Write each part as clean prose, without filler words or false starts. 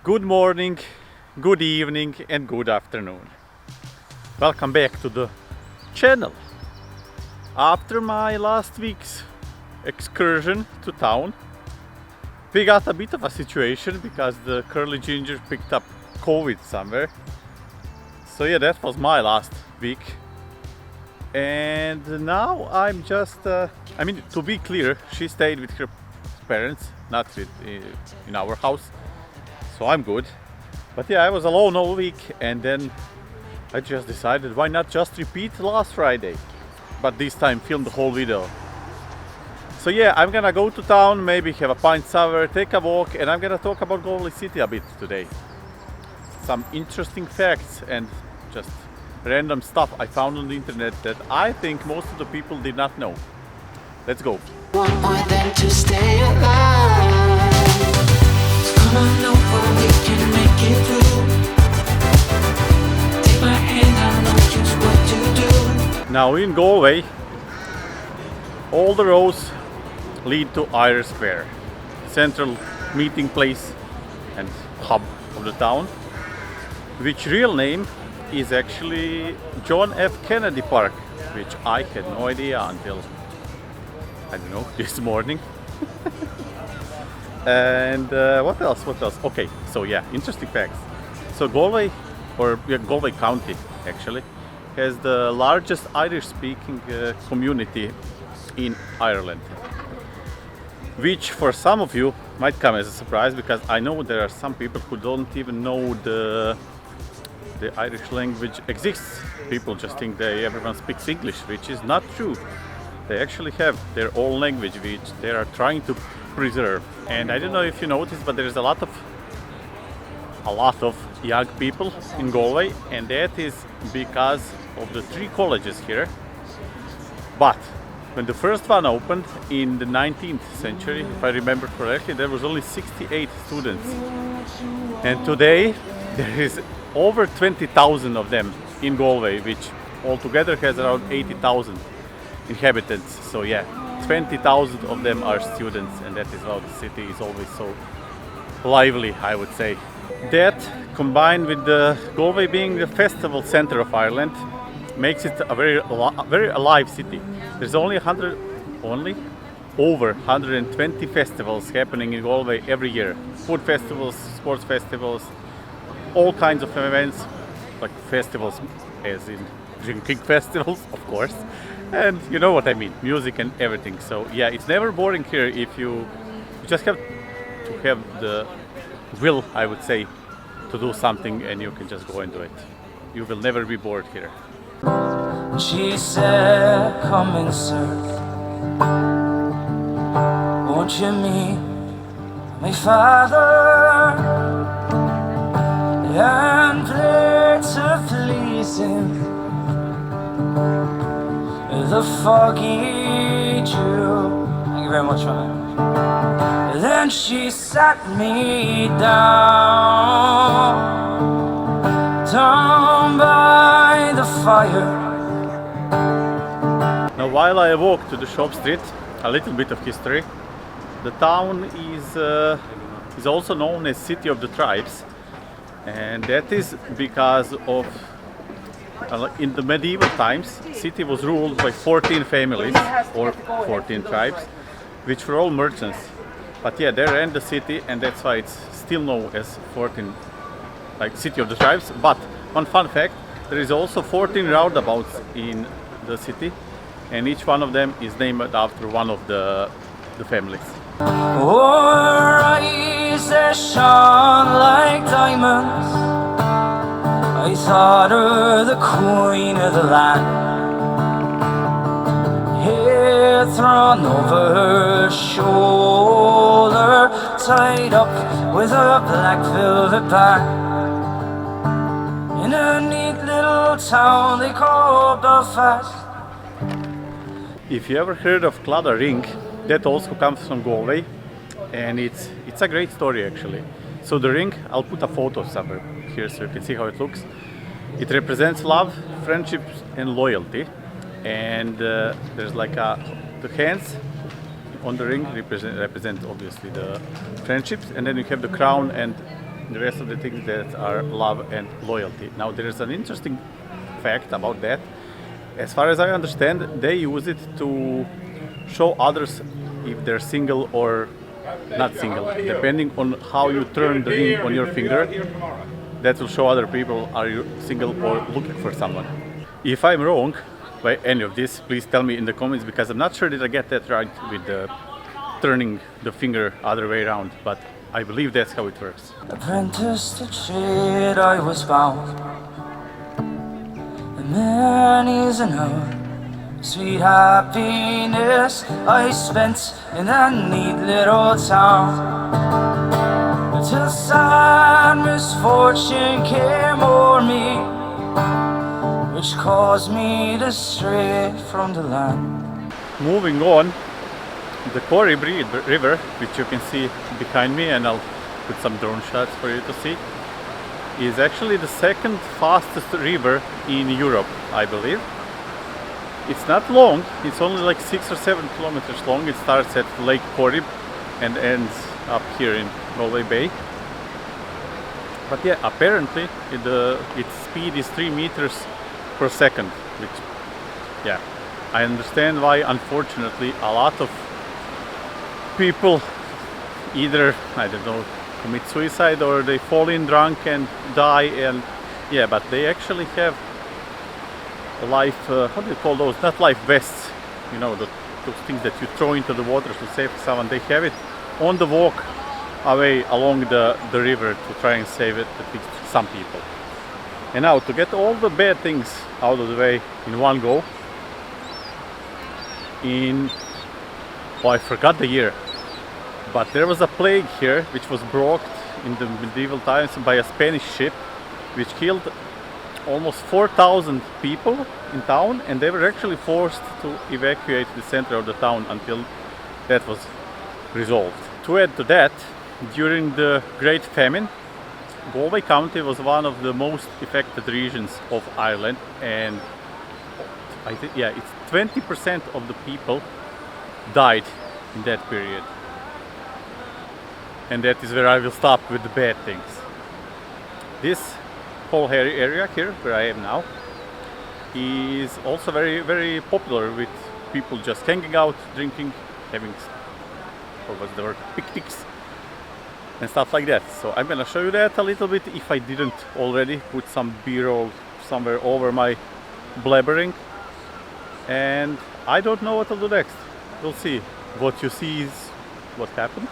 Good morning, good evening and good afternoon. Welcome back to the channel. After my last week's excursion to town, we got a bit of a situation because the curly ginger picked up COVID somewhere. So yeah, that was my last week. And now I'm just, to be clear, she stayed with her parents, not in our house. So I'm good. But yeah, I was alone all week and then I just decided why not just repeat last Friday, but this time film the whole video. So yeah, I'm gonna go to town, maybe have a pint sour, take a walk, and I'm gonna talk about Galway city a bit today. Some interesting facts and just random stuff I found on the internet that I think most of the people did not know. Let's go. Want more than to stay alive. Come on over, we can make it through. Take my hand, I know just what to do. Now in Galway, all the roads lead to Irish Square, central meeting place and hub of the town, which real name is actually John F. Kennedy Park, which I had no idea until, I don't know, this morning. And what else? Okay, so yeah, interesting facts. So Galway, Galway County actually, has the largest Irish-speaking community in Ireland. Which for some of you might come as a surprise, because I know there are some people who don't even know the Irish language exists. People just think everyone speaks English, which is not true. They actually have their own language which they are trying to preserve. And I don't know if you noticed, but there is a lot of young people in Galway, and that is because of the 3 colleges here. But when the first one opened in the 19th century, if I remember correctly, there was only 68 students. And today there is over 20,000 of them in Galway, which altogether has around 80,000 inhabitants. So yeah, 20,000 of them are students, and that is why the city is always so lively, I would say. That, combined with the Galway being the festival center of Ireland, makes it a very alive city. There's only over 120 festivals happening in Galway every year. Food festivals, sports festivals, all kinds of events, like festivals as in drinking festivals, of course. And you know what I mean, music and everything. So yeah, it's never boring here if you just have to have the will, I would say, to do something, and you can just go and do it. You will never be bored here. She said, come insert. Won't you meet my father? And play to please him. The foggy Jew. Thank you very much, man. Then she sat me down by the fire. Now, while I walk to the shop street, a little bit of history. The town is also known as City of the Tribes, and that is because of in the medieval times, city was ruled by 14 families or 14 tribes, which were all merchants. But yeah, they ran the city, and that's why it's still known as 14, like City of the Tribes. But one fun fact, there is also 14 roundabouts in the city, and each one of them is named after one of the families. Her eyes that shone like diamonds. I thought her the queen of the land. Hair thrown over her shoulder, tied up with a black velvet band. In a neat little town they call Belfast. If you ever heard of Claddagh ring, that also comes from Galway, and it's a great story actually. So the ring, I'll put a photo somewhere here so you can see how it looks. It represents love, friendship and loyalty, and there's like the hands on the ring represent obviously the friendships, and then you have the crown and the rest of the things that are love and loyalty. Now there is an interesting fact about that. As far as I understand, they use it to show others if they're single or not single, depending on how you turn the ring on your finger. That will show other people are you single or looking for someone. If I'm wrong by any of this, please tell me in the comments, because I'm not sure that I get that right with the turning the finger other way around, but I believe that's how it works. Apprentice to trade I was bound, and many's an hour sweet happiness I spent in that neat little town, until sad misfortune came o'er me, which caused me to stray from the land. Moving on, the Corrib River, which you can see behind me, and I'll put some drone shots for you to see, is actually the second fastest river in Europe, I believe. It's not long, it's only like 6 or 7 kilometers long. It starts at Lough Corrib and ends up here in Galway Bay. But yeah, apparently its speed is 3 meters per second, which, yeah, I understand why, unfortunately, a lot of people either, I don't know, commit suicide or they fall in drunk and die, and yeah, but they actually have life, how do you call those? Not life vests, you know, those things that you throw into the water to save someone. They have it on the walk away along the river to try and save it, at least some people. And now, to get all the bad things out of the way in one go, oh, I forgot the year, but there was a plague here which was brought in the medieval times by a Spanish ship, which killed almost 4,000 people in town, and they were actually forced to evacuate the center of the town until that was resolved. To add to that, during the Great Famine, Galway County was one of the most affected regions of Ireland, and I think, yeah, it's 20% of the people died in that period. And that is where I will stop with the bad things. This whole area here, where I am now, is also very, very popular with people just hanging out, drinking, having, or what's the word, picnics and stuff like that. So I'm gonna show you that a little bit, if I didn't already put some B-roll somewhere over my blabbering. And I don't know what I'll do next. We'll see. What you see is what happened.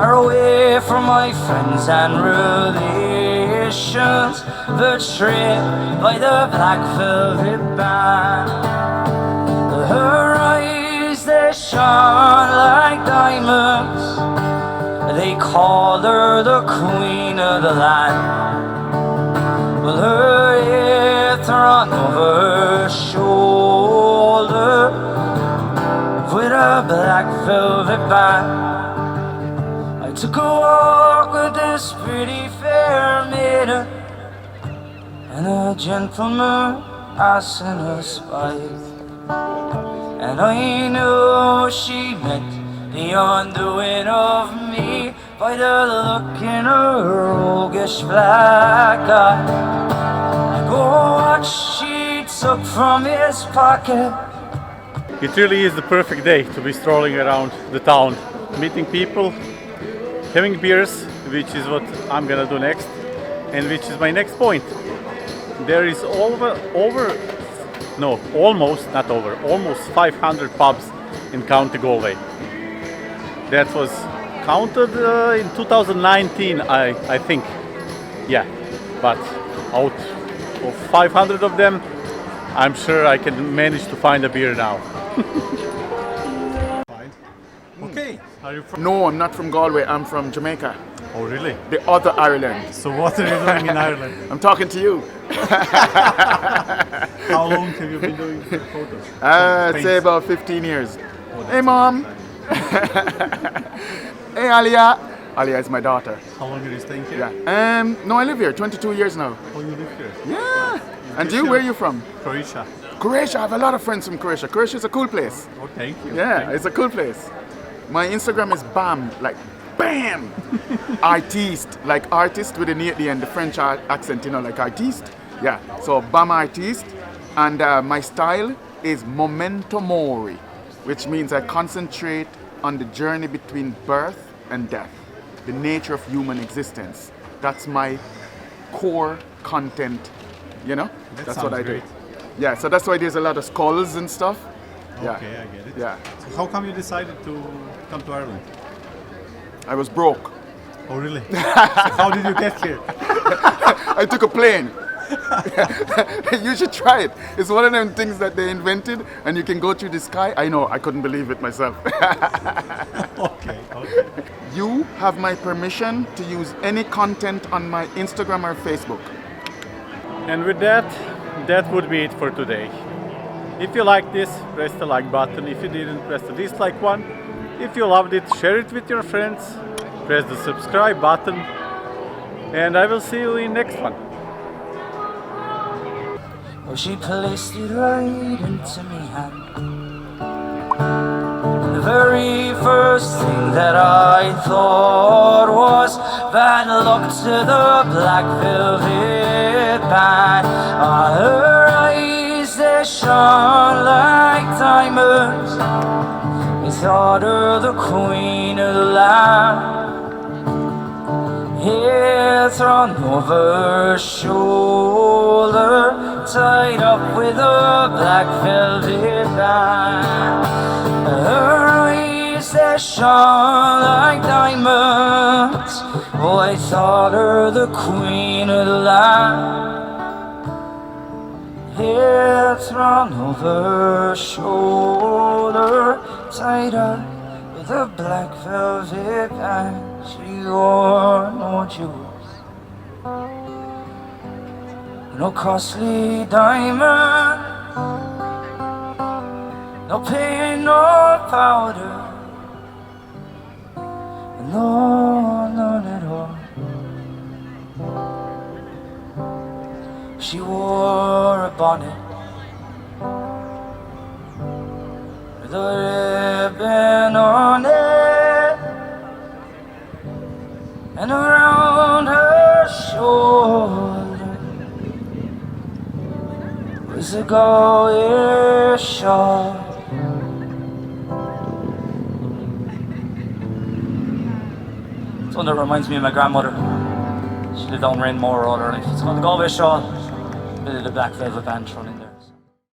Away from my friends and relations, betrayed by the black velvet band. Her eyes, they shone like diamonds. They called her the queen of the land. Well, her hair thrown over her shoulder with a black velvet band. I took a walk with this pretty fair maiden, and a gentleman passing us by, and I knew she meant the undoing of me by the look in her roguish black eye, and oh, what she took from his pocket. It really is the perfect day to be strolling around the town, meeting people, having beers, which is what I'm gonna do next, and which is my next point. There is almost 500 pubs in County Galway. That was counted in 2019, I think. Yeah, but out of 500 of them, I'm sure I can manage to find a beer now. Okay. Are you from? No, I'm not from Galway. I'm from Jamaica, Oh, really? the other Ireland. So what are you doing in Ireland? I'm talking to you. How long have you been doing photos? I'd say about 15 years. Hey, Mom. Hey, Alia. Alia is my daughter. How long are you staying here? Yeah. No, I live here. 22 years now. Oh, you live here? Yeah. And you? Where are you from? Croatia. Croatia. I have a lot of friends from Croatia. Croatia is a cool place. Oh, thank you. Yeah, Thank you. it's a cool place. My Instagram is BAM, like BAM. artiste, like artist with an E at the end, the French accent, you know, like artiste. Yeah, so bam artiste. And my style is memento mori, which means I concentrate on the journey between birth and death, the nature of human existence. That's my core content, you know? That's what I great. do. Yeah, so that's why there's a lot of skulls and stuff. Yeah. Okay, I get it. Yeah. So how come you decided to come to Ireland? I was broke. Oh, really? So how did you get here? I took a plane. You should try it. It's one of them things that they invented and you can go through the sky. I know, I couldn't believe it myself. Okay, okay. You have my permission to use any content on my Instagram or Facebook. And with that, that would be it for today. If you liked this, press the like button. If you didn't, press the dislike one. If you loved it, share it with your friends. Press the subscribe button. And I will see you in next one. Oh, she placed it right into me hand. The very first thing that I thought was bad luck to the black velvet band. Her eyes, they shone like diamonds. We thought her the queen of the land. Hair thrown over her shoulder, tied up with a black velvet band. Her eyes, they shone like diamonds. Oh, I thought her the queen of the land. Hair thrown over her shoulder, tied up with a black velvet band. She wore no jewels, no costly diamond, no paint, no powder, no, none at all. She wore a bonnet with a ribbon on it, and around her shoulder was a Galway shawl. It's one that reminds me of my grandmother. She lived down Rainmore all her life. It's called the Galway shawl. Bit of the black velvet band thrown in.